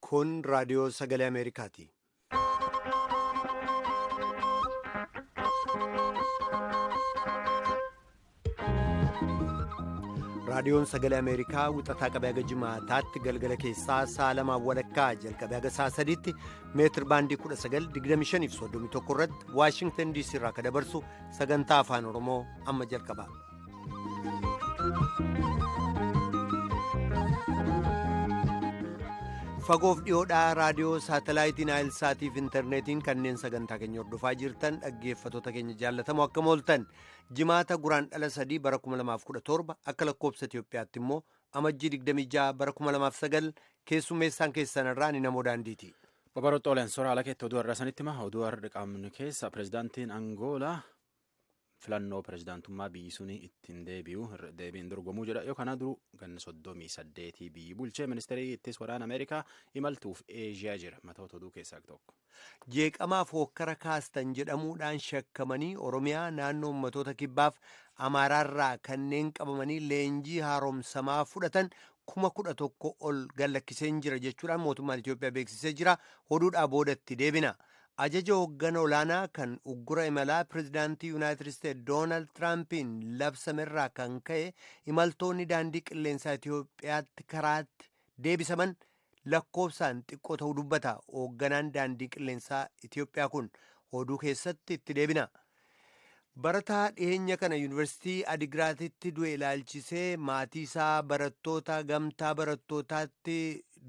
Kun raadiyoo sagalee Ameerikaati. Raadiyoon sagalee Ameerikaa wixataa qabee haga jimaataatti galgala keessaa sa'a lamaan walakkaa jalqabee haga sa'a sadiitti meetir baandii 1925 fi 31 irratti Waashingtan DC irraa kan dabarsu sagantaa afaan Oromoo amma jalqaba. Fagoof dhiyoodhaa raadiyoo saatalaayitiin Naayilsaatii fi intarneetiin kanneen sagantaa keenya hordofaa jirtan dhaggeeffattoota keenya jaallatamoo akkam ooltan jimaata guraandhala 3 bara 2017 akka lakkoobsa Itiyoophiyaatti immoo amajjii 26 bara 2009 keessummeessaan keessanirraa ni namoo daandiiti. Babaroota Oleensoraa ala keetti oduu har'a sanitti hima oduu har'a qaamni keessa pirezidaantiin Angoolaa filannoo pirezidaantummaa biyyi suni ittiin deebiin dorgomuu jedha yookaan aduu ganna 38 biyyi bulchee ministeerii ittis waraana Ameerikaa imaltuuf Eeshiyaa jira matoota oduu keessaa tokko. Jeeqamaaf hokkara kaastan jedhamuudhaan shakkamanii Oromiyaa naannoo ummatoota kibbaaf Amaaraarraa kanneen qabamanii leenjii haaromsamaa fudhatan 11,000 ol gallakkiseen jira jechuudhaan mootummaan Itiyoophiyaa beeksisee jira. Oduudhaa boodatti deebina. Ajaja hoggana olaanaa kan uggura imalaa pirezidaantii Yuunaayitid Isteetsi Doonaald Tiraampiin labsamerraa kan ka'e imaltoonni daandii qilleensaa Itiyoophiyaatti karaatti deebisaman lakkoofsaan xiqqoo ta'uu dubbata. Hoogganaan daandii qilleensaa Itiyoophiyaa kun oduu keessatti itti deebina. Barataa dhiyeenya kana yuunivarsiitii Adigiraatitti du'e ilaalchisee maatii isaa barattoota gamtaa barattootaatti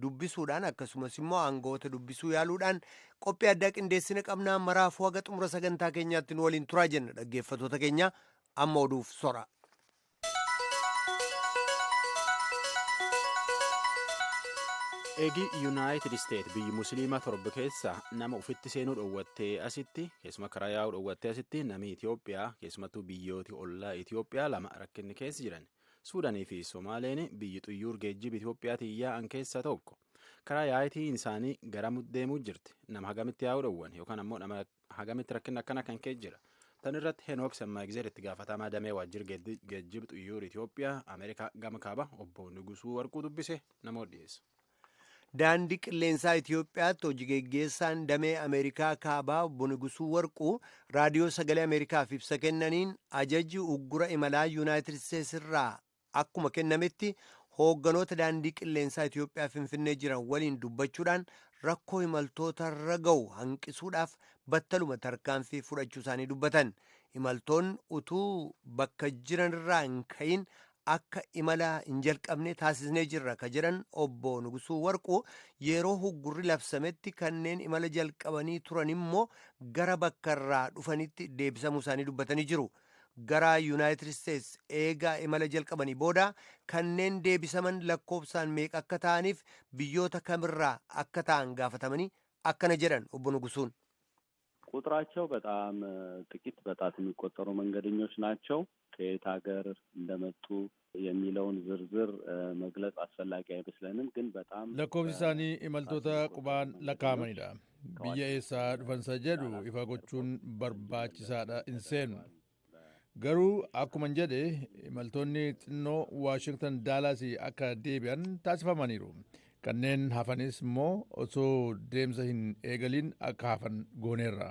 dubbisuudhaan akkasumas immoo aangoota dubbisuu yaaluudhaan qophii addaa qindeessina qabnaa maraafuu haga xumura sagantaa keenyaatti nu waliin turaa jenna dhaggeeffattoota keenya amma oduuf sora. Eegi Yuunaayitid Isteetsi biyyi musliimaa torba keessa nama ufitti seenuu dhoowwattee asitti keessuma karaa yaa'uu dhoowwattee asitti namni Itiyoophiyaa keessumattuu biyyooti ollaa Itiyoophiyaa lama rakkinni keessa jiran Suudaanii fi Somaaleen biyyi xuyyuur geejjiba Itiyoophiyaatiin yaa'an keessaa tokko karaa yaa'itiin isaanii gara deemuu jirti nama hagamitti yaa'uu dhoowwan yookaan ammoo nama hagamitti rakkinni akkana kan keessa jira. Tan irratti Henook Sammaagizeer itti gaafatamaa damee waajjira geejjiba xuyyuur Itiyoophiyaa Ameerikaa gama kaaba obbo Nugusuu Warquu dubbise namoota dhiyeessa. Daandii qilleensaa Itiyoophiyaatti hojii geggeessaan damee Ameerikaa kaabaa obbo Nugusuu Warquu raadiyoo sagalee Ameerikaaf ibsa kennaniin ajajji uggura imalaa Yuunaayitid Isteetsi irraa akkuma kennametti hoogganoota daandii qilleensaa Itiyoophiyaa Finfinnee jiran waliin dubbachuudhaan rakkoo imaltoota irra ga'u hanqisuudhaaf battaluma tarkaanfii fudhachuu isaanii dubbatan. Imaltoonni utuu bakka jiran irraa hin ka'in akka imala hin jalqabne taasisnee jirra ka jedhan obbo Nugusuu Warquu yeroo uggurri labsametti kanneen imala jalqabanii turan immoo gara bakka irraa dhufanitti deebisamuu isaanii dubbatanii jiru. Gara Yuunaayitid Isteetsi eegaa imala jalqabanii booda kanneen deebisaman lakkoofsaan meeqa akka ta'aniif biyyoota kamirraa akka ta'an gaafatamanii akkana jedhan obbo Nugusuun. ቁጥራቸው በጣም ጥቂት በጣት የሚቆጠሩ መንገደኞች ናቸው። ከየት ሀገር እንደመጡ የሚለውን ዝርዝር መግለጽ አስፈላጊ አይመስለንም። ግን በጣም ለኮብሲሳኒ ኢመልቶታ ቁባን ለካመኒዳ ብየ ኤሳ ዱፈንሰ ጀዱ ኢፋጎቹን በርባቺሳዳ ኢንሴኑ ገሩ አኩመን ጀዴ ኢመልቶኒ ጥኖ ዋሽንግተን ዳላሲ አካ ዴቢያን ታሲፈመኒሩ kanneen hafanis immoo osoo deemsa hin eegaliin akka hafan gooneerra.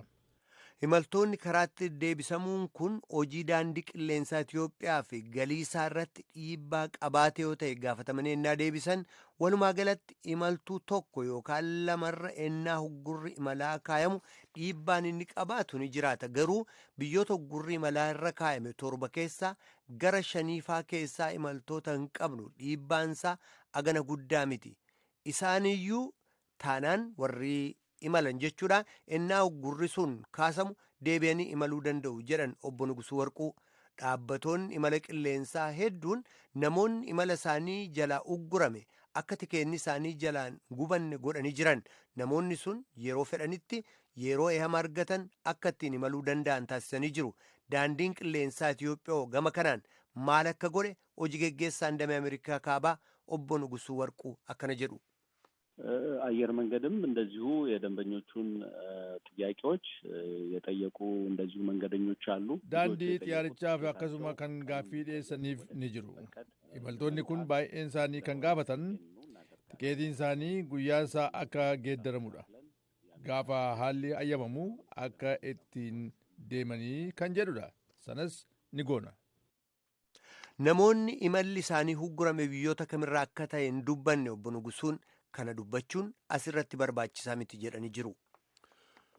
Imaltoonni karaatti deebisamuun kun hojii daandii qilleensaa Itiyoophiyaa fi galii isaa irratti dhiibbaa qabaate yoo ta'e gaafatamanii ennaa deebisan walumaa galatti imaltuu tokko yookaan lamarra ennaa uggurri imalaa kaayamu dhiibbaan inni qabaatu ni jiraata. Garuu biyyoota uggurri imalaa irra kaayame torba keessaa gara 5 keessaa imaltoota hin qabnu dhiibbaansaa agana guddaa miti. Isaaniyyuu taanaan warri imalan jechuudha ennaa uggurri sun kaasamu deebi'anii imaluu danda'u jedhan obbo Nugusuu Warquu. Dhaabbatoonni imala qilleensaa hedduun namoonni imala isaanii jalaa uggurame akka tikeenni isaanii jalaan gubanne godhanii jiran. Namoonni sun yeroo fedhanitti yeroo ehama argatan akka ittiin imaluu danda'an taasisanii jiru. Daandiin qilleensaa Itiyoophiyaa gama kanaan maal akka godhe hojii geggeessaan damee Ameerikaa kaabaa obbo Nugusuu Warquu akkana jedhu. አየር መንገድም እንደዚሁ የደንበኞቹን ጥያቄዎች የጠየቁ እንደዚሁ መንገደኞች አሉ። ዳንዲ xiyyaarichaaf akkasuma kan gaaffii dhiyeessaniif ni jiru. Imaltoonni kun baay'een isaanii kan gaafatan tikeetiin isaanii guyyaan isaa akka geeddaramudha. Gaafa haalli ayyamamu akka ittiin deemanii kan jedhudha. Sanas ni goona. Namoonni imalli isaanii huggurame biyyoota kamirraa akka ta'e hin dubbanne obbo Nugusuun kana dubbachuun asirratti barbaachisaa miti jedhanii jiru.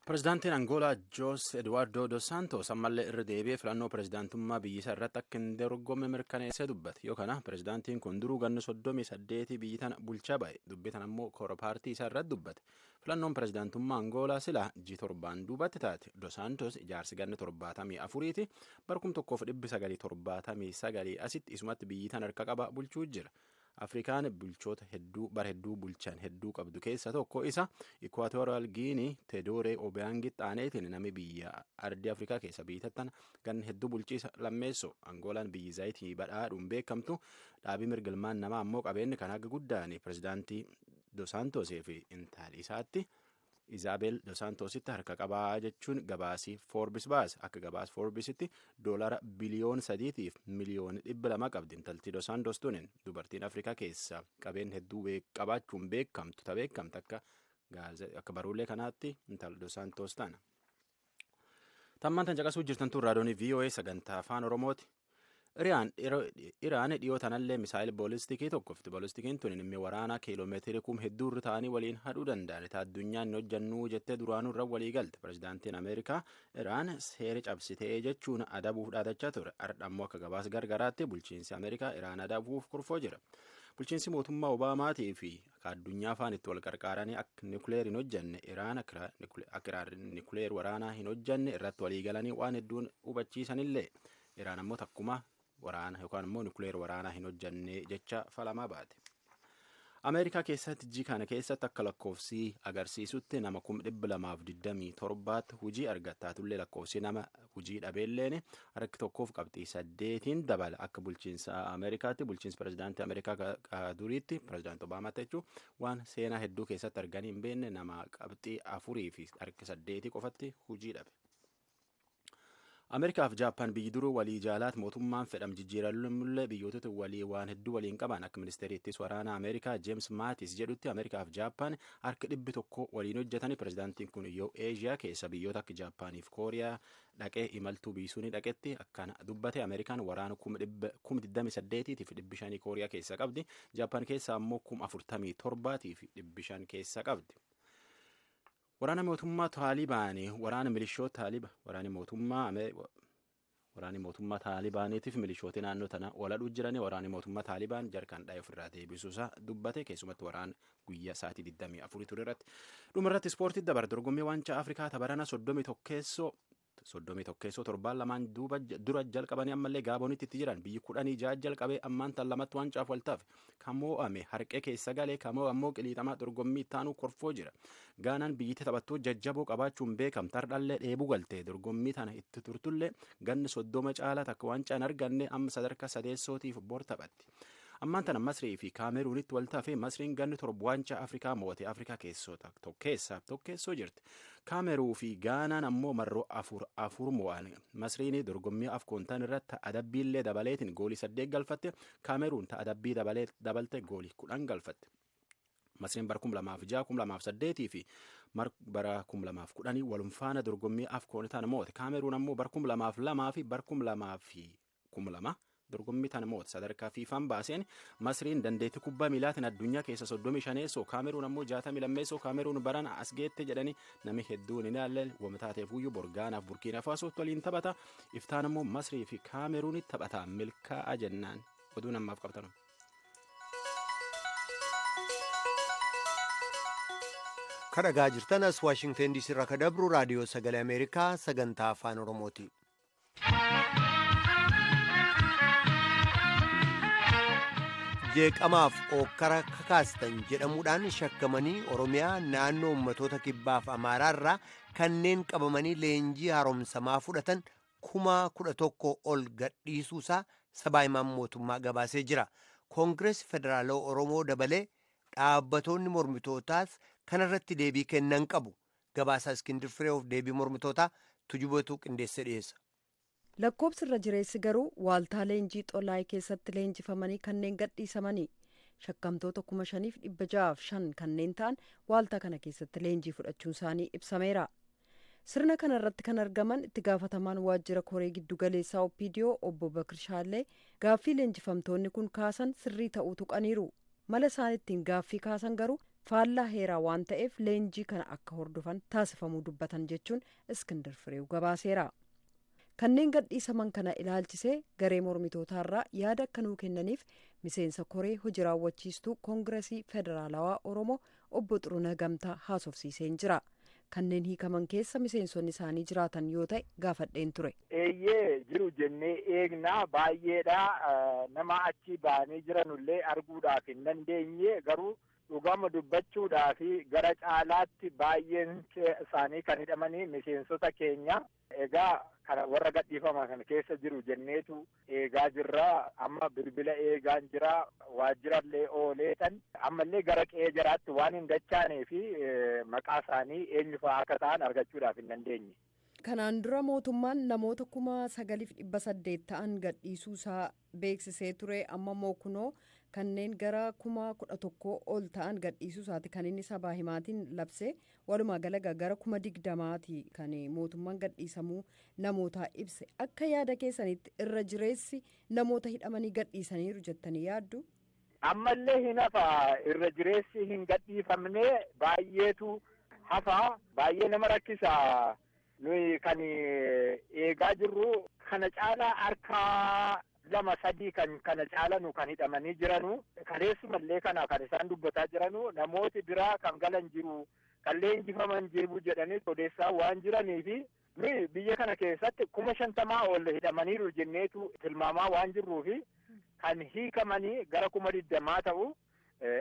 Pirezidaantiin Angoolaa Joos Eduwaardoo dos Santos ammallee irra deebi'ee filannoo pirezidaantummaa biyyisaa irratti akka hin dorgomme mirkaneessee dubbate. Yoo kana pirezidaantiin kun duruu ganna 38 biyyi tana bulchaa ba'e. Dubbii tana immoo koora paartii isaa irratti dubbate. Filannoon pirezidaantummaa Angoolaa silaa G7 duubatti taate. Dos Santos ijaarsi ganna 74ti bara 1979 asitti isumatti biyyi tana harka qaba bulchuu jira. Afrikaan bulchoota hedduu bara hedduu bulchan hedduu qabdu keessa tokko isa Equatorial Guinea Tedooree Obiangi xaaneetiin nami biyya ardii Afrikaa keessa biyyattan gan hedduu bulchiisa lammeessoo. Angoolaan biyyi zaayitii badhaadhuun beekamtu dhaabii mirgilmaan namaa ammoo qabeenyi kan akka guddaan pirezidaantii Dos Santosii fi intalli isaatti Izaabel Dos Santositti harka qabaa jechuun gabaasii Forbes baase. Akka gabaas Forbesitti $3 biliyoon 3 miliyoona 200 qabdi intalti Dos Santos tunin dubartiin Afrikaa keessa qabeen hedduu qabaachuun beekamtu akka baruulee kanaatti intal Dos Santos tana. Tammaan tan caqasuu jirtan tun raadiyoonii VOA sagantaa afaan Oromooti. Iraan dhiyoo tanallee misaayil boolistiikii tokkofti. Boolistikiin tun inni waraanaa kiiloomeetirii kum hedduu irra ta'anii waliin hadhuu danda'an. Addunyaan hojjannuu jettee duraanuu irra walii galte. Pirezidaantiin Ameerikaa Iraan seera cabsitee jechuun adabuuf dhaadachaa ture. Ardhammoo akka gabaas gargaraatti bulchiinsi Ameerikaa Iraan adabuuf kurfoo jira. Bulchiinsi mootummaa Obaamaatii fi akka addunyaa afaan itti wal qarqaaranii akka nikuleer hin hojjanne Iraan akka nikuleer waraanaa hin hojjanne irratti walii galanii waan hedduun hubachiisanillee Iraan ammoo takkuma waraana yookaan immoo nikuleer waraanaa hin hojjanne jecha falamaa baate. Ameerikaa keessatti jii kana keessatti akka lakkoofsii agarsiisutti nama 227 hujii argattaatullee lakkoofsii nama hujii dhabeelleen harki tokkoof qabxii 8 dabala akka bulchiinsa Ameerikaatti bulchiinsa pirezidaantii Ameerikaa duriitti pirezidaantii Obaamaatti jechuun waan seenaa hedduu keessatti arganii hin beekne nama qabxii 4 fi harki 8 qofatti hujii dhabe. Ameerikaaf Jaappaan biyyi duruu walii jaalaat mootummaan fedham jijjiirallee biyyootatti walii waan hedduu waliin qaban akka ministeeriittis waraana Ameerikaa Jeems Maatis jedhutti Ameerikaaf Jaappaan harka 100 waliin hojjetanii pirezidaantiin kun yoo Eeshiyaa keessa biyyoota akka Jaappaaniif Kooriyaa dhaqee imaltuu biisuun dhaqetti akkana dubbate. Ameerikaan waraana 28,500 Kooriyaa keessa qabdi. Jaappaan keessa ammoo 47,500 keessa qabdi. Waraana mootummaa Taalibaanii waraana milishoota Taalibaan waraanni mootummaa Taalibaaniitiif milishooti naannoo tana waladhuu jiranii waraanni mootummaa Taalibaan jarkaan dhaa'ee ofirraa deebisuusaa dubbate. Keessumatti waraan guyyaa sa'aatii 24 ture irratti dhumarratti ispoortii dabar dorgommii waancaa Afrikaa tabarana 31 torbaan lamaan dura jalqabanii ammallee Gaaboonitti itti jiran biyyi 16 jalqabee ammaan tan lamatti waancaaaf waltaaf kan moo'ame harqee keessa galee kan ammoo qiliixamaa dorgommii ittaanuu korfoo jira. Gaanaan biyyatti taphattuu jajjaboo qabaachuun beekamtu hardhallee dheebuu galtee dorgommii tana itti turtullee ganni 30 caalaa takka waancaan arganne amma sadarkaa sadeessootiif bor taphatti. Ammaan tana Masrii fi Kaameruunitti waltaafee Masriin ganni torba waancaa Afrikaa moo'ate. Afrikaa tokkeessoo jirti. Kaameruu fi Gaanaan ammoo marroo afur moo'an. Masriin dorgommii afkoontaan irratti adabbiillee dabaleetiin goolii 8 galfatte. Kaameruun adabbii dabalte goolii 10 galfatte. Masriin bara 2006, 2008 fi bara 2010 walumfaana dorgommii afkoonitaan moo'ate. Kaameruun ammoo bara 2002 fi bara 2002 dorgommii tana moo'ate. Sadarkaa fiifaan baaseen Masriin dandeettii kubbaa miilaatiin addunyaa keessa 35 Kaameruun ammoo 62 Kaameruun barana as geette jedhanii namni hedduun hin ilaalle wamtaateef iyyuu Gaanaaf Burkiina Faasootti waliin taphata. Iftaan ammoo Masrii fi Kaameruunitti taphata milkaa'aa jennaan oduu namaaf qabtanu. Kadhagaa jirtan as Waashingteen DC irraa ka dabru raadiyoo sagalee Ameerikaa sagantaa afaan Oromooti. Jeeqamaaf ookkara kakaastan jedhamuudhaan shakkamanii Oromiyaa naannoo ummatoota kibbaaf Amaaraarraa kanneen qabamanii leenjii haaromsamaa fudhatan 11,000 ol gadhiisuusaa sabaa himaan mootummaa gabaasee jira. Koongireesii Federaalawaa Oromoo dabalee Dhaabbattoonni mormitootaas kanarratti deebii kennan qabu. Gabaasaa Iskindir Fireewof deebii mormitootaa Tujubatu qindeessee dhiyeessa. Lakkoobsi irra jireessi garuu waaltaa leenjii xolaayee keessatti leenjifamanii kanneen gadhiisamanii shakkamtoota 5,605 kanneen ta'an waaltaa kana keessatti leenjii fudhachuun isaanii ibsameera. Sirna kana irratti kan argaman itti gaafatamaan waajjira koree giddugaleessaa OPDO obbo Bakir Shaallee gaaffii leenjifamtoonni kun kaasan sirrii ta'uu tuqaniiru. Mala isaan ittiin gaaffii kaasan garuu faallaa heeraa waan ta'eef leenjii kana akka hordofan taasifamuu dubbatan jechuun Iskindir Fireew gabaaseera. Kanneen gadhiisaman kana ilaalchisee garee mormitootaarraa yaada akka nuu kennaniif miseensa koree hojii raawwachiistuu koongiresii federaalawaa Oromoo obbo Xurunee Gamtaa haasofsiiseen jira. Kanneen hiikaman keessa miseensonni isaanii jiraatan yoo ta'e gaafadheen ture. Eeyyee jiru jennee eegnaa baay'eedha. Nama achi ba'anii jiranullee arguudhaaf hin dandeenye garuu dhugama dubbachuudhaaf gara caalaatti baay'een isaanii kan hidhamanii miseensota keenya. Egaa kana warra gadhiifaman kana keessa jiru jenneetu eegaa jirra. Amma bilbila eegaan jira. Waajjirallee ooleetan ammallee gara qe'ee jiraatti waan hin dachaanee fi maqaa isaanii eenyufaa akka ta'an argachuudhaaf hin dandeenye. Kanaan dura mootummaan namoota 9,800 ta'an gadhiisuu isaa beeksisee ture. Amma immoo kunoo kanneen gara 11,000 ol ta'an gadhiisuu isaati kan inni sabaa himaatiin labsee walumaa gala gara 20,000ti kan mootummaan gadhiisamuu namootaa ibse. Akka yaada keessanitti irra jireessi namoota hidhamanii gadhiisaniiru jettanii yaaddu? Ammallee hin hafa. Irra jireessi hin gadhiifamne baay'eetu hafa. Baay'ee nama rakkisa. Nuyi kan eegaa jirru kana caalaa harkaa 2-3 kana caalanu kan hidhamanii jiranu kaleessumallee kana kan isaan dubbataa jiranu namooti biraa kan galan jiru kan leenjifaman jiru jedhanii odeessaa waan jiraniifi nuyi biyya kana keessatti 50,000 ol hidhamaniiru jenneetu tilmaamaa waan jirruufi kan hiikamanii gara 20,000 ta'u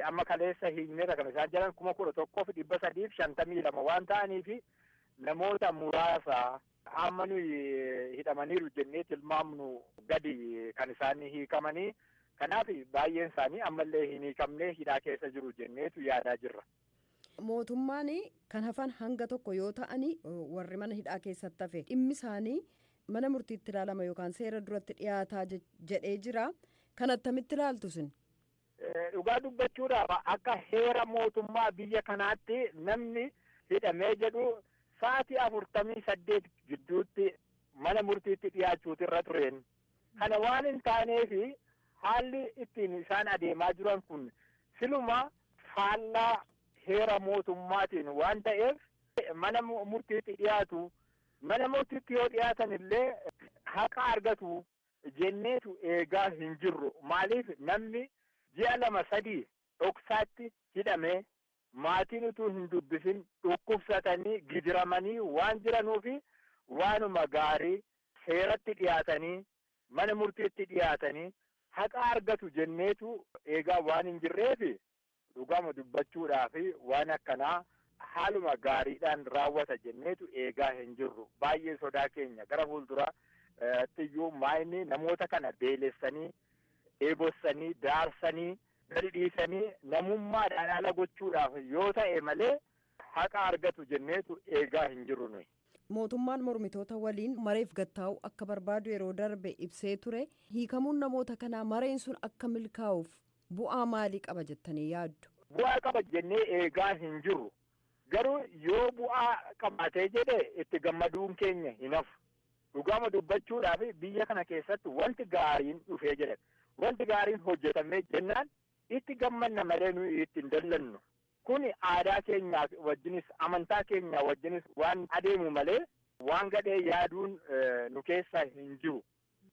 amma kaleessa hiikneera kan isaan jiran 11,352 waan ta'aniifi namoota muraasa amma nuyi hidhamaniiru jennee tilmaamnu gadi kan isaan hiikamanii. Kanaaf baay'een isaanii ammallee hin hiikamne hidhaa keessa jiru jenneetu yaadaa jirra. Mootummaan kan hafan hanga tokko yoo ta'anii warri mana hidhaa keessatti hafe dhimmi isaanii mana murtiitti ilaalama yookaan seera duratti dhiyaataa jedhee jira. Kan attamitti ilaaltu sin? Dhugaa dubbachuudhaaf akka heera mootummaa biyya kanaatti namni hidhamee jedhu sa'aatii 48 gidduutti mana murtiitti dhiyaachuutu irra tureen. Kana waan hin taaneefi haalli ittiin isaan adeemaa jiran kun siluma faallaa heera mootummaatiin waan ta'eef mana murtiitti dhiyaatu. Mana murtiitti yoo dhiyaatan illee haqa argatu jenneetu eegaa hin jirru. Maaliif namni ji'a 2-3 dhoksaatti hidhamee maatiin utuu hin dubbisin dhukkubsatanii gidiramanii waan jiranuufi waanuma gaarii seeratti dhiyaatanii mana murtiitti dhiyaatanii haqa argatu jenneetu eegaa waan hin jirreefi dhugama dubbachuudhaaf waan akkanaa haaluma gaariidhaan raawwata jenneetu eegaa hin jirru. Baay'ee sodaa keenya gara fuulduraatti maayini namoota kana beelessanii eebossanii daarsanii gadi dhiisanii namummaadhaan ala gochuudhaaf yoo ta'e malee haqa argatu jenneetu eegaa hin jirru nuyi. Mootummaan mormitoota waliin mareef gattaa'u akka barbaadu yeroo darbe ibsee ture. Hiikamuun namoota kanaa mareen sun akka milkaa'uuf bu'aa maalii qaba jettanii yaaddu? Bu'aa qaba jennee eegaa hin jirru. Garuu yoo bu'aa qabaatee jedhe itti gammaduun keenya hin hafu. Dhugama dubbachuudhaaf biyya kana keessatti wanti gaariin dhufee jedhe. Wanti gaariin hojjetamee jennaan itti gammanna malee nuyi itti hin dallannu. Kuni aadaa keenya wajjinis amantaa keenya wajjinis waan adeemu malee waan gadhee yaaduun nu keessa hin jiru.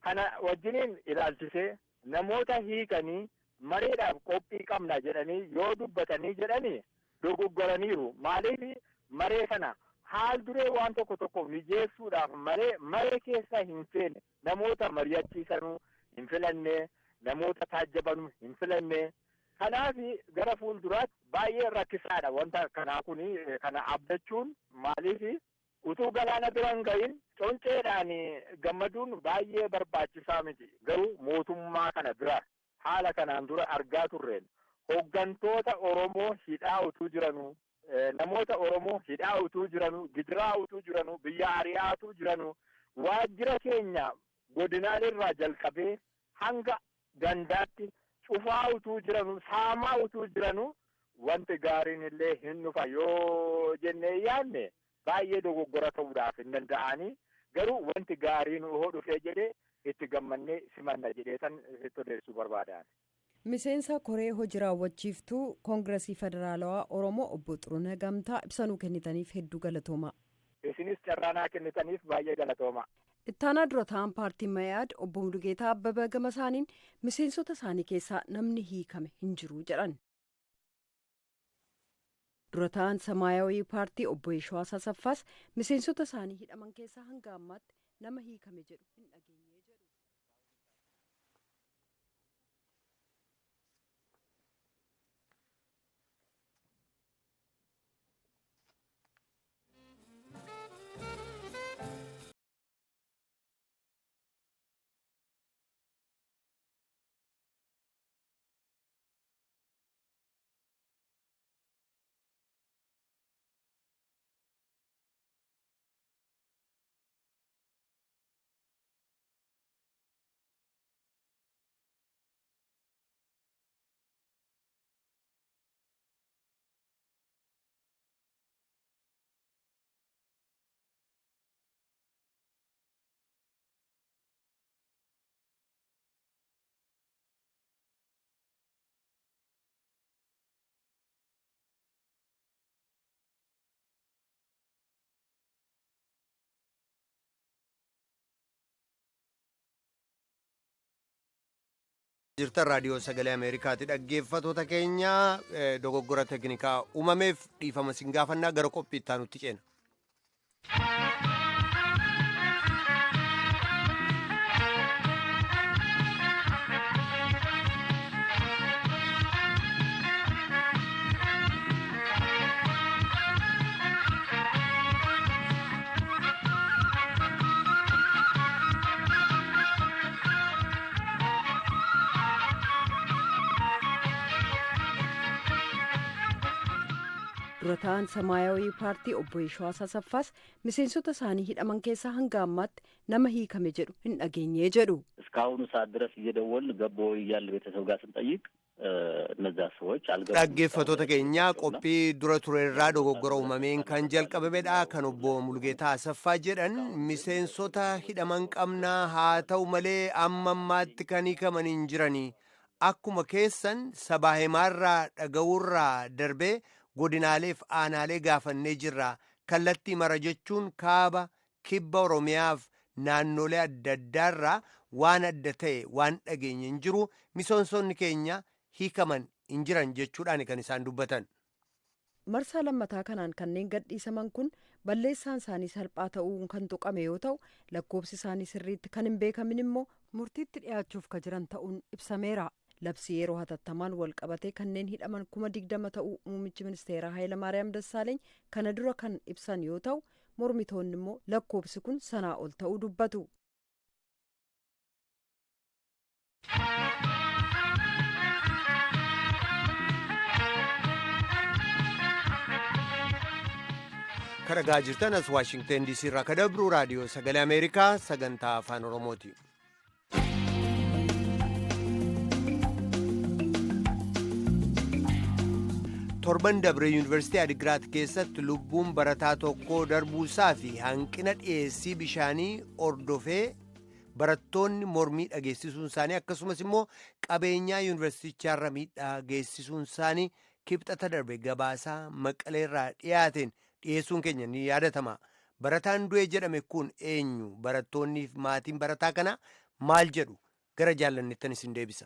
Kana wajjiniin ilaalchisee namoota hiikanii mareedhaaf qophii qabna jedhanii yoo dubbatanii jedhanii dogoggoraniiru. Maaliif maree kana haal duree waan tokko mijeessuudhaaf maree keessa hin seene namoota mari'achiisanuu hin filanne, namoota taajjabanuu hin filanne. Kanaaf gara fuulduraatti baay'ee rakkisaadha wanta kanaa kuni kana abdachuun. Maaliif utuu galaana biraan gahin conceedhaan gammaduun baay'ee barbaachisaa miti. Garuu mootummaa kana bira haala kanaan dura argaa turreen hooggantoota Oromoo hidhaa utuu jiranuu, namoota Oromoo hidhaa utuu jiranuu, gidiraa utuu jiranuu, biyya ari'aa utuu jiranuu, waajjira keenya godinaalee jalqabee hanga gandaatti cufaa utuu jiranuu, saamaa utuu jiranuu, wanti gaariin illee hin dhufa yoo jennee yaadne baay'ee dogoggora ta'uudhaaf hin danda'anii, garuu wanti gaariin hoo dhufee jedhee itti gammannee simanna jedhee san itti odeessuu barbaadan. Miseensa koree hojii raawwachiiftuu koongiresii federaalawaa Oromoo obbo Xuruunee Gamtaa ibsanuu kennitaniif hedduu galatooma. Isinis carraanaa kennitaniif baay'ee galatooma. Ittaanaa dura ta'an paartiin Mayaad obbo Mulugeetaa Abbabaa gama isaaniin miseensota isaanii keessaa namni hiikame hin jiru jedhan. Dura ta'an Samaayawii paartii obbo Yeshwaa Asaffaas miseensota isaanii hidhaman keessaa hanga ammaatti nama hiikame jedhu hin dhageenye jedhu. jirtan raadiyoo sagalee ameerikaati dhaggeeffatoota keenya dogoggora teknikaa uumameef dhiifama sin gaafannaa gara qophii itti aanutti ceena. Dura ta'an Samaayawii paartii obbo Yeshwaa Asaffaas miseensota isaanii hidhaman keessaa hanga ammaatti nama hiikame jedhu hin dhageenye jedhu. እስካሁኑ ሰዓት ድረስ እየደወልን ገቦ እያለ ቤተሰብ ጋር ስንጠይቅ እነዛ ሰዎች አልገቡም። dhaggeeffatoota keenya qophii dura turerraa dogoggora uumameen kan jalqabamedha kan obbo Mulugeetaa Asaffaa jedhan miseensota hidhaman qabnaa haa ta'u malee amma ammaatti kan hiikaman hin jiranii akkuma keessan sabaa himaarraa dhaga'uurraa darbee godinaaleef aanaalee gaafannee jirra kallattii mara jechuun kaaba kibba Oromiyaaf naannolee adda addaarraa waan adda ta'e waan dhageenye hin jiru miseensonni keenya hiikaman hin jiran jechuudhaan kan isaan dubbatan. Marsaa lammataa kanaan kanneen gadhiisaman kun balleessaan isaanii salphaa ta'uu kan tuqame yoo ta'u lakkoofsi isaanii sirriitti kan hin beekamin immoo murtiitti dhiyaachuuf ka jiran ta'uun ibsameera. Labsii yeroo hatattamaan wal qabatee kanneen hidhaman 20,000 ta'uu muummichi ministeeraa Hayilamaariyaam Dassaaleeny kana dura kan ibsan yoo ta'u mormitoonni immoo lakkoofsi kun sanaa ol ta'uu dubbatu. Kan dhagaa jirtan as Waashingten DC irraa kan dabru raadiyoo sagalee Ameerikaa sagantaa afaan Oromooti. torban dabre yuunivarsiitii Adigiraat keessatti lubbuun barataa tokko darbuusaa fi hanqina dhiyeessii bishaanii ordofee barattoonni mormii dhageessisuun isaanii akkasumas immoo qabeenyaa yuunivarsiitichaarra miidhaa geessisuun isaanii kibxata darbe gabaasaa maqaleerraa dhiyaateen dhiyeessuun keenya ni yaadatama. Barataan du'e jedhame kun eenyu? Barattoonniif maatiin barataa kana maal jedhu? Gara jaallanneettan isin deebisa.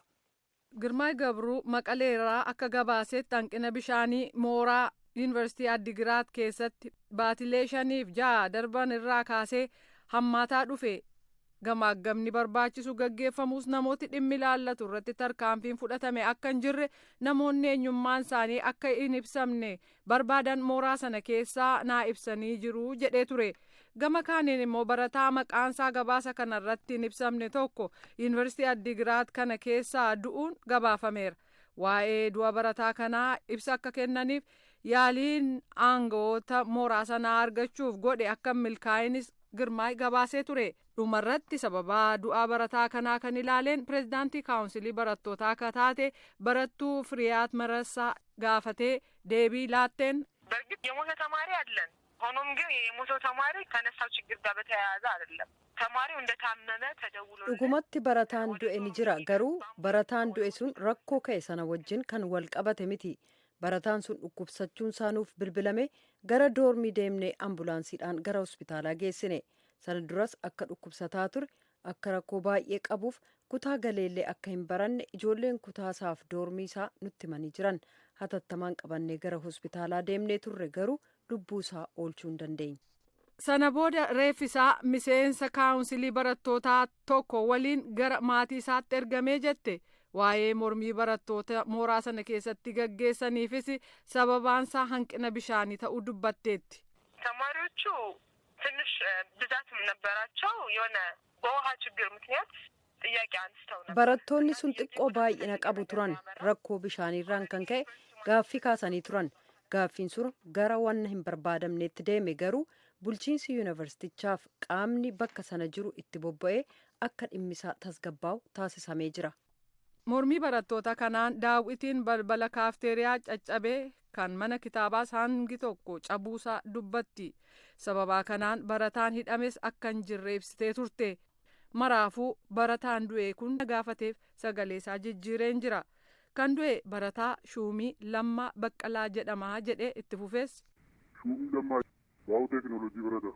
Girmaay Gabruu maqaleerraa akka gabaasetti hanqina bishaanii mooraa yuunivarsiitii Addigiraat keessatti baatilee 5-6 darban irraa kaasee hammaataa dhufe. Gamaagamni barbaachisu gaggeeffamuus namooti dhimmi ilaallatu irratti tarkaanfiin fudhatame akka hin jirre namoonni eenyummaan isaanii akka hin ibsamne barbaadan mooraa sana keessaa naa ibsanii jiru jedhee ture. Gama kaaniin immoo barataa maqaansaa gabaasa kanarratti hin ibsamne tokko yuunivarsiitii Addigiraat kana keessaa du'uun gabaafameera. waa'ee du'a barataa kanaa ibsa akka kennaniif yaaliin aangawoota mooraa sanaa argachuuf godhe akka milkaa'inis Girmaay gabaasee ture. Dhumarratti sababaa du'aa barataa kanaa kan ilaaleen pireezidaantii kaawunsilii barattootaa akka taate barattuu Firiyaat Marasaa gaafatee deebii laatteen በእርግጥ የሞተ ተማሪ አለን። ሆኖም ግን የሞተው ተማሪ ከነሳው ችግር ጋር በተያያዘ አይደለም። ተማሪው እንደታመመ ተደውሎ dhugumatti barataan du'e ni jira garuu barataan du'e sun rakkoo ka'e sana wajjin kan wal qabate miti. Barataan sun dhukkubsachuun isaanuuf bilbilame gara doormii deemnee ambulaansiidhaan gara hospitaalaa geessine. Sana duras akka dhukkubsataa ture akka rakkoo baay'ee qabuuf kutaa galeellee akka hin baranne ijoolleen kutaasaaf doormii isaa nutti himanii jiran. Hatattamaan qabannee gara hospitaalaa deemnee turre garuu lubbuu isaa oolchuu hin dandeenye. Sana booda reeffisaa miseensa kaawunsilii barattootaa tokko waliin gara maatii isaatti ergamee jette. Waa'ee mormii barattoota mooraa sana keessatti gaggeessaniifis sababaansaa hanqina bishaanii ta'uu dubbatteetti. ተማሪዎቹ ትንሽ ብዛትም ነበራቸው የሆነ በውሃ ችግር ምክንያት ጥያቄ አንስተው ነበር። barattoonni sun xiqqoo baay'ina qabu turan rakkoo bishaaniirraan kan ka'e gaaffii kaasanii turan. Gaaffiin sun gara wanna hin barbaadamneetti deeme garuu bulchiinsi yuunivarsiitichaaf qaamni bakka sana jiru itti bobba'ee akka dhimmisaa tasgabbaa'u taasisamee jira. Mormii barattoota kanaan daawwitiin balbala kaafteeriyaa caccabee kan mana kitaabaas hangi tokko cabuusaa dubbatti. Sababaa kanaan barataan hidhames akka hin jirre ibsitee turte. Maraafuu barataan du'e kun gaafateef sagaleesaa jijjiireen jira. Kan du'e barataa Shuumii Lammaa Baqqalaa jedhamaa jedhee itti fufees. Shuumii Lammaa waa'ee teekinooloojii barata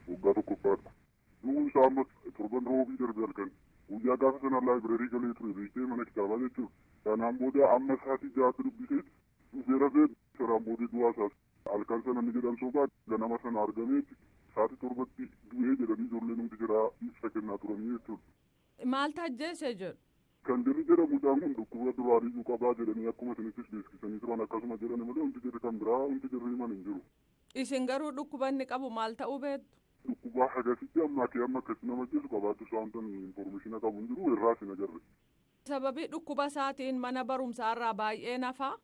waggaa tokkoffaadha. Du'uun isaa amma torban roobii darbe halkan guyyaa gaafa sana laayibireerii galee ture beektee mana kitaabaa jechuudha. Kanaan booda amma sa'aatii ja'aatti dubbisee dhufeera fee saraan boodee du'aa isaas halkan sana ni jedhan sobaa ganama sana argameetti sa'aatii torbatti du'ee jedhanii ijoolleen hundi jira ibsa kennaa turanii jechuudha. Maal tajjeese jedhu? Kan jirri jedhamuudhaan kun dhukkuba duraaniyyuu qabaa jedhanii akkuma isinittis beeksisanii turan akkasuma jedhani malee hundi jirri kan biraa hundi jirri himan hin jiru. Isin garuu dhukkuba inni qabu maal ta'uu beektu? Dhukkuba hagasitti ammaa kee amma akkasi nama jeesu qabaattu isaantan infoormeeshina qabu hin jiru irraa sin agarre. Sababii dhukkuba isaatiin mana barumsaarraa baay'ee nafaa?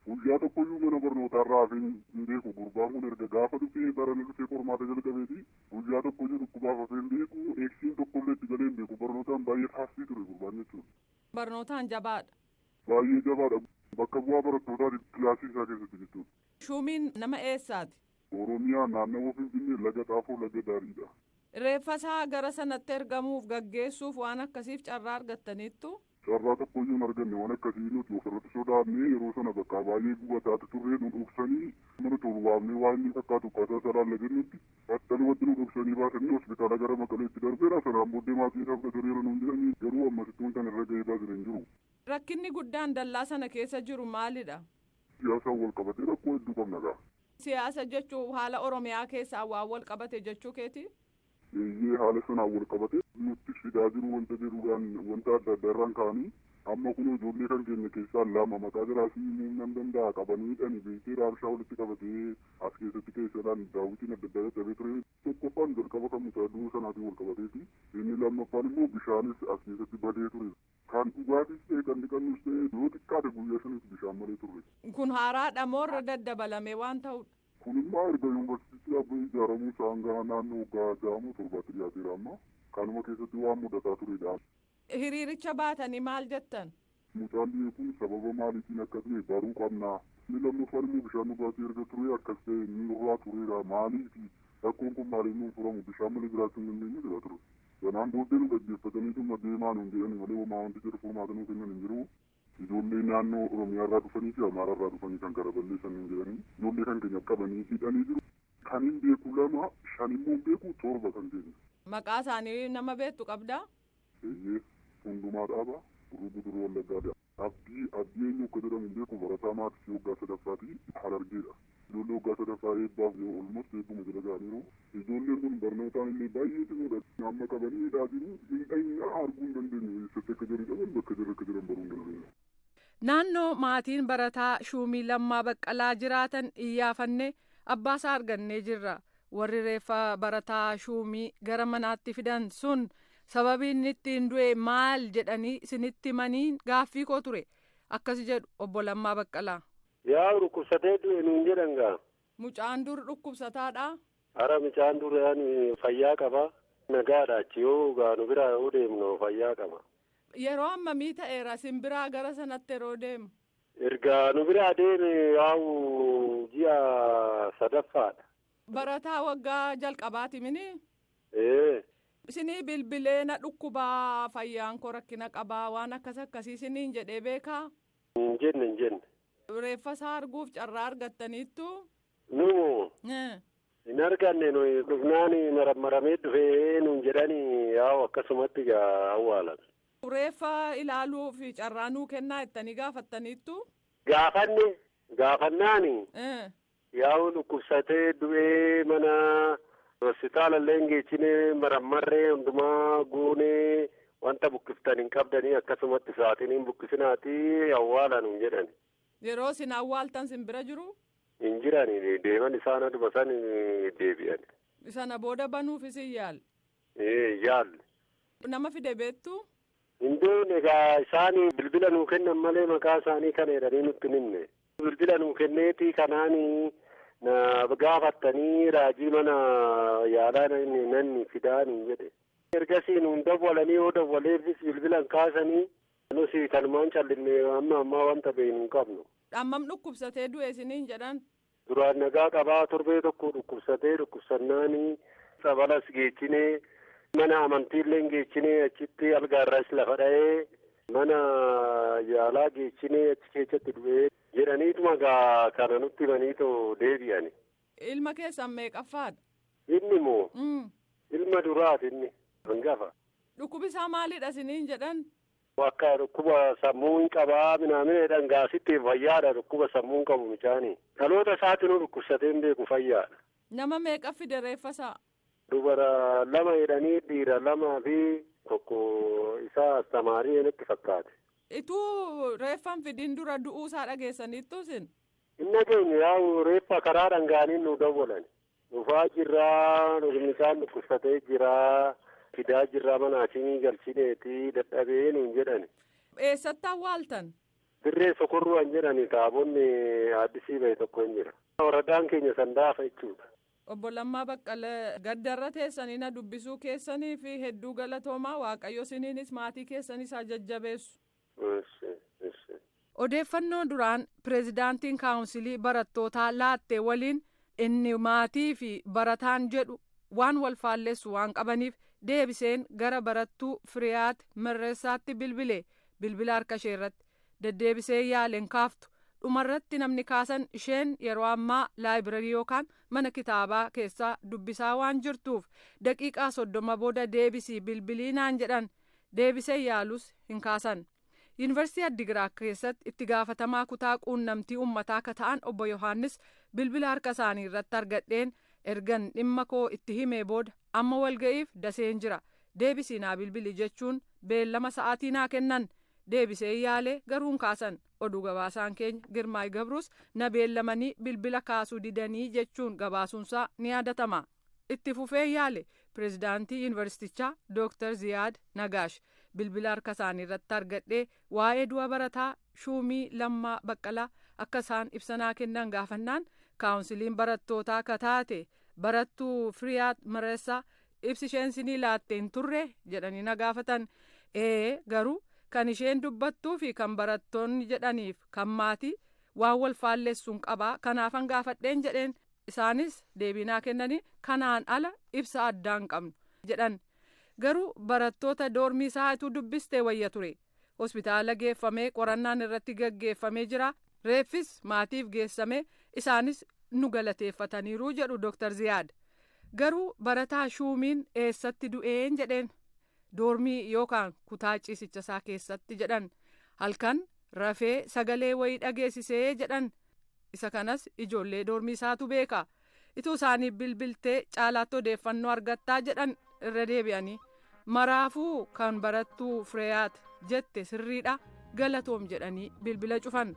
Guyyaa tokkoyyuu mana barnootaarraa hafeen hin beeku gurbaan kun erga gaafa dhufee baranii dhufee qormaata jalqabeeti guyyaa tokkoyyuu dhukkubaaf hafeen beeku eegsiin tokkollee itti galee hin beeku barnootaan baay'ee taasisii ture gurbaan jechuudha. Barnootaan jabaadha. Baay'ee jabaadha bakka bu'aa barattootaati kilaasii isaa keessatti jechuudha. Shuumiin nama eessaati? Oromiyaa naannawaa Finfinnee laga xaafoo laga daariidha. Reeffasaa gara sanatti ergamuuf gaggeessuuf waan akkasiif carraa argattaniittu? Carraa tokkoyyuu hin arganne waan akkasii nuti ofirratti sodaannee yeroo sana bakka baay'ee gubataatti turree nu dhoksanii mana tolbaafnee waan inni fakkaatu akkaataa saraan lagannutti battalumatti nu dhoksanii baasanii hospitaala gara Maqaleetti darbeera sanaan booddee maatii isaaf gadareera nuun jedhanii garuu ammasittuu kan irra ga'ee baasanii hin jiru. Rakkinni guddaan dallaa sana keessa jiru maalidha? Siyaasaan wal qabatee rakkoo hedduu qabna gaa. Siyaasa jechuun haala Oromiyaa keessaa waan wal qabate jechuu keeti? Eeyyee haala sanaan wal qabate nutti fidaa jiru wanta jedhuudhaan wanta adda addaa irraan ka'anii amma kun ijoollee kan keenya keessaa lama maqaa jiraasii nan danda'a qabanii dhani beektee raabshaa walitti qabatee as keessatti keessadhaan daawwitiin adda addaa dadhabee ture tokkoffaan jalqaba kan mutaaduu sanaatiin wal qabateeti inni lammaffaan immoo bishaanis as keessatti badee ture kan dhugaatis ta'e kan dhiqannus ta'e yoo xiqqaate guyyaa sanis bishaan malee turre. Kun haaraadha moo irra daddabalame waan ta'udha? Kun immoo erga yuunivarsiitii dhaabbii ijaaramuu isaan gara naannoo waggaa ja'amuu torbaatti dhiyaateera amma kanuma keessatti waan mudataa turedha. Hiriiricha baatanii maal jettan? Mucaan biyya kun sababa maaliitiin akka ta'e baruu qabnaa. Inni lammaffaan immoo bishaan dhugaatii erga ture akkas ta'e inni irraa tureera maaliifi rakkoon kun maaliif nuun furamu bishaan malee jiraachuu hin dandeenye jedha ture. Kanaan booddee nu dhaggeeffatanii dhimma deemaa nuun jedhani malee homaa wanti jedhu furmaata nuu kennan hin jiru. Ijoollee naannoo Oromiyaa irraa dhufanii fi Amaaraa irraa dhufanii kan gara balleessan hin jedhani. Ijoollee kan keenya qabanii hidhanii jiru. Kan hin beeku 2 5 immoo hin beeku 7 kan keenya. Maqaa isaanii nama beektu qabdaa? Eeyyee hundumaa dhaaba duruu wallaggaadha. Abdii eenyu akka jedhamu hin beeku barataa maatii waggaa sadaffaati Harargeedha. Ijoollee waggaa sadaffaa eebbaaf yoo olmost eebbuma jala ga'aniiru. Ijoolleen kun barnootaan illee baay'ee cimoodha. Amma qabanii hidhaa jiru hin arguu hin dandeenyu. Eessatti akka jiran qaban bakka jiran akka jiran baruu hin dandeenyu. Naannoo maatiin barataa Shuumii Lammaa Baqqalaa jiraatan iyyaafannee abbaasaa argannee jirra. Warri reeffa barataa Shuumii gara manaatti fidan sun sababii inni ittiin du'e maal jedhanii isinitti himanii gaaffii koo ture. akkas jedhu obbo Lammaa Baqqalaa. Yaa dhukkubsatee du'e nuun jedhan gaa. Mucaan dur dhukkubsataadha. Hara mucaan dur fayyaa qaba. Nagaadha achi yoo nu biraa yoo deemnu fayyaa qaba. Yeroo ammamii ta'eera sin biraa gara sanatti yeroo deemu? Erga nu biraa deeme yaa'u ji'a sadaffaadha. Barataa waggaa jalqabaati mini? Isinii bilbilee na dhukkubaa fayyaan koo rakkina qabaa waan akkasii isiniin jedhee beekaa? Hin jenne. Reeffa isaa arguuf carraa argattaniittu? Nu hin arganne nuyi dhufnaan marammaramee dhufee nuun jedhanii yaa'u akkasumatti awwaalan. Reeffa ilaaluuf carraa nuu kennaa jettanii gaafattaniittu? Gaafannaani. Yaa'u dhukkubsatee du'ee mana hospitaala illee hin geechine marammarree hundumaa guunee wanta bukkiftan hin qabdanii akkasumatti sa'aatiin hin bukkisinaati awwaalan hin jedhani. Yeroo isin awwaaltan sin bira jiru? Hin jirani deeman isaan aduma san deebi'an. Sana booda banuufis hin yaalle? Yaalle. Nama fide beektu? Hin beekne egaa isaan bilbila nuu kennan malee maqaa isaanii kana jedhanii nutti himne. Bilbila nuu kenneeti kanaanii na gaafattanii raajii mana yaalaa nanni fidaanii jedhe. Ergasii nuun dawwalanii yoo dawwaleefis bilbilan kaasanii nusi kanumaan callinne amma wanta beeknu hin qabnu. Hammam dhukkubsatee du'e isiniin jedhan? Duraan nagaa qabaa torbee tokko dhukkubsannaanii sabalas geechinee mana amantiillee geechinee achitti algaarras lafa dha'ee mana yaalaa geechinee achi keessatti du'ee jedhaniituma gaa kana nutti himaniitoo deebi'ani. Ilma keessan meeqaffaadha? Inni moo? Ilma duraati inni hangafa. Dhukkubisaa maalidha isiniin jedhan? Akka dhukkuba sammuu hin qabaa minaamina dhangaasitti fayyaadha dhukkuba sammuu hin qabu micaanii. Dhaloota isaatinuu dhukkubsatee hin beeku fayyaadha. Nama meeqa fide reeffasaa? Dubara 2 jedhanii dhiira 2 fi tokko isaa astamaarii natti fakkaate. Ituu reeffan fidin dura du'uusaa dhageessaniittu isin? Hin dhageenye yaa'u reeffa karaa dhangaaniin nu dawwalan. Dhufaa jirraa mucaan dhukkubsatee jiraa. Fidaa jirraa mana hakiimii galchineeti dadhabee nuun jedhani. Eessatti awwaaltan? Dirree Sokorruu an jedhani taabonni addisii bahe tokko hin jira. Waradaan keenya Sandaafa jechuudha. Obbo Lammaa Baqqalee gaddarra teessanii na dubbisuu keessanii fi hedduu galatoomaa Waaqayyo isiniinis maatii keessanis haa jajjabeessu. Odeeffannoo duraan pireezidaantiin kaawunsilii barattootaa laatte waliin inni maatii fi barataan jedhu waan wal faalleessu waan qabaniif deebiseen gara barattuu Firiyaat Mirreessaatti bilbila harka ishee irratti deddeebisee yaaleen kaaftu dhumarratti namni kaasan isheen yeroo ammaa laayibirarii yookaan mana kitaabaa keessaa dubbisaa waan jirtuuf daqiiqaa 30 booda deebisii bilbilii naan jedhan deebisee yaalus hin kaasan. Yuunivarsiitii Addigiraat keessatti itti gaafatamaa kutaa quunnamtii uummataa akka ta'an obbo Yohaannis bilbila harka isaanii irratti argadheen ergan dhimma koo itti himee booda amma walga'iif daseen jira deebisii naa bilbili jechuun beellama sa'aatii naa kennan deebisee yaalee garuu hin kaasan oduu gabaasaan keenya Girmaay Gabruus na beellamanii bilbila kaasuu didanii jechuun gabaasuunsaa ni yaadatama. Itti fufee yaale pireezidaantii yuunivarsiitichaa Dr. Ziyaad Nagaash bilbila harka isaanii irratti argadhee waa'ee du'a barataa Shuumii Lammaa Baqqalaa akka isaan ibsanaa kennan gaafannaan kaawunsiliin barattootaa akka taate barattuu Firiyaat Mirreessaa ibsi isheen sinii laatte hin turre jedhanii na gaafatan. Garuu kan isheen dubbattuu fi kan barattoonni jedhaniif kan maatii waan wal faalleessuun qabaa kanaafan gaafadheen jedheen isaanis deebinaa kennanii kanaan ala ibsa addaan qabnu jedhan. Garuu barattoota doormii isaatu dubbistee wayya ture. Hospitaala geeffamee qorannaan irratti gaggeeffamee jira. Reeffis maatiif geessamee isaanis nu galateeffataniiru jedhu Dr. Ziyaad. Garuu barataa Shuumiin eessatti du'een jedheen doormii yookaan kutaa ciisichasaa keessatti jedhan halkan rafee sagalee wayii dhageessisee jedhan isa kanas ijoollee doormii isaatu beeka. Ituu isaaniif bilbiltee caalaatti odeeffannoo argattaa jedhan irra deebi'anii maraafuu kan barattuu Firiyaat jette sirriidha galatoom jedhanii bilbila cufan.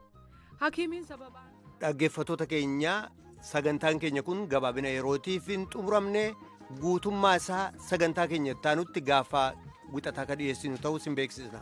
Hakiimiin sababaa dhaggeeffattoota keenya sagantaan keenya kun gabaabina yerootiif hin xumuramne guutummaa isaa sagantaa keenya itti aanutti gaafa wixataa ka dhiyeessinu ta'uu sin beeksisna.